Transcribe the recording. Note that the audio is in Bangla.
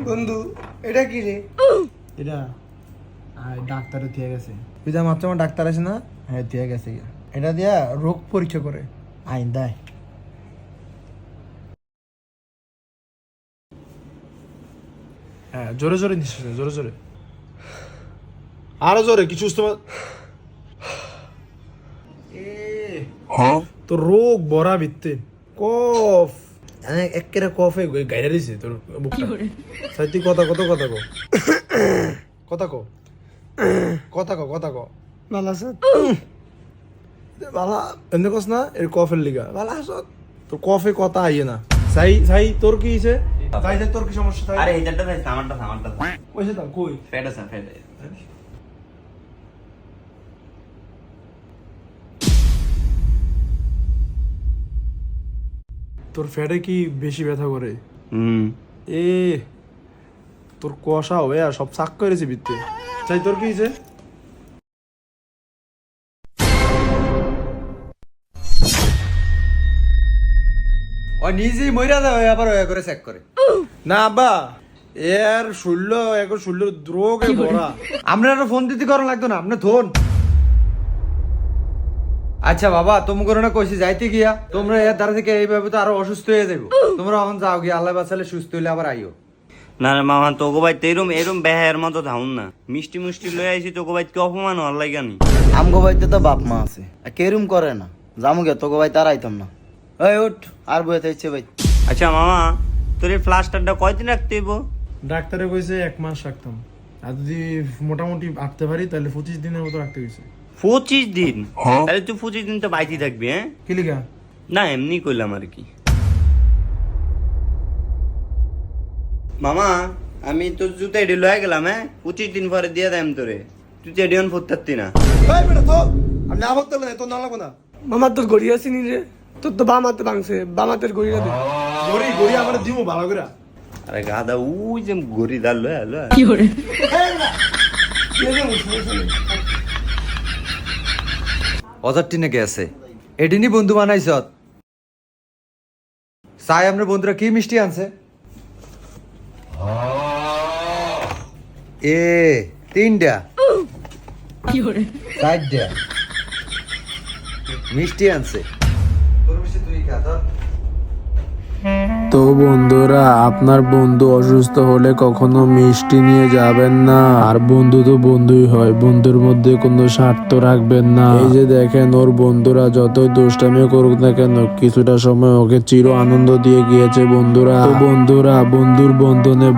বন্ধু এটা কি রে? এটা ডাক্তারে দিয়ে গেছে। তুই যা মাত্র আমার ডাক্তার আছে না, হ্যাঁ দিয়ে গেছে। এটা দিয়া রোগ পরীক্ষা করে আইন দেয়। হ্যাঁ জোরে জোরে নিশ্চয়, জোরে জোরে, আরো জোরে, কিছু তো রোগ বড়া ভিত্তে কফ একেবারে কফে গাইরা দিছে তোর বুকটা। তুই কথা কত কথা কো, কথা কো, কথা কো, কথা কো। ভালো আছো? বালা এমনি কস না, এর কফের লিগা বালা আস। তোর কফে কথা আইয়ে না। সাই সাই তোর কি হইছে? সাই সাই তোর কি সমস্যা? সাই আরে এইটা ভাই সামানটা কইছে তা কই ফেড আছে ফেড। তোর ফ্যাটে কি বেশি ব্যথা করে? হুম এ তোর কষা হয়ে সব চাক করেছে ভিত্তে। চাই তোর কি হইছে? ও নিজেই মইরা দেয় আবার ওয়া করে চেক করে। না আব্বা, এর শৈল্য এখন শৈল্য দ্রোগে ভরা। আপনারা ফোন দিতে করো লাগতো না, আপনি ধোন। আচ্ছা বাবা, তুমি করে না কইছি যাইতে গিয়া তোমরা এর দ্বারা থেকে এইভাবে তো আরো অসুস্থ হয়ে যাবো। তোমরা এখন যাও গিয়া, আল্লাহ বাঁচালে সুস্থ হইলে আবার আইও। না রে মামা, তোকে ভাই এরম বেহায়ের মতো ধাউন না। মিষ্টি মিষ্টি লয়ে আইছি, তোকে ভাই কি অপমান হওয়ার লাগানি? আমগো বাড়িতে তো বাপ মা আছে, কেরম করে না জামু গে তোকে ভাই তার আইতাম না। এই উঠ, আর বইতে ইচ্ছে ভাই। আচ্ছা মামা, তোর এই প্লাস্টারটা কয়দিন রাখতে হইব? ডাক্তারে কইছে 1 মাস রাখতাম, আর যদি মোটামুটি আঁকতে পারি তাহলে 25 দিনের মতো রাখতে গেছে। 25 দিন? তাহলে তুই 25 দিন তো বাইতে থাকবি। হ্যাঁ কি লিগা? না এমনি কইলাম আর কি। মামা আমি তোর জুতা এডি লয়ে গেলাম। 25 দিন পরে দিয়ে দেম তোরে, তুই তো এডিয়ন ফুটতাতি না। এই বেটা তো আমি না ভাবতে না, তো না লাগবো না। মামা তোর গড়ি আসিনি রে? তোর তো বাম হাতে ভাঙছে, বাম হাতের গড়িটা দে। গড়ি গড়ি আমার দিমু ভালো করে। আরে গাদা ওই যে গরি দাল লয়ে আলো। অজার টিনে গেছে এডিনি বন্ধু বানাইছ। চাই আমরা বন্ধুরা কি মিষ্টি আনছে? এ 3টা 4টা মিষ্টি আনছে। তোর মিষ্টি তুই খা তো। তো বন্ধুরা, আপনার বন্ধু অসুস্থ হলে কখনো মিষ্টি নিয়ে যাবেন না। আর বন্ধু তো বন্ধুই হয়, বন্ধুর মধ্যে কোনো স্বার্থ রাখবেন না। এই যে দেখেন, ওর বন্ধুরা যত দুষ্টামি করুক না কেন, কিছুটা সময় ওকে চির আনন্দ দিয়ে গিয়েছে বন্ধুরা। তো বন্ধুরা, বন্ধুর বন্ধনে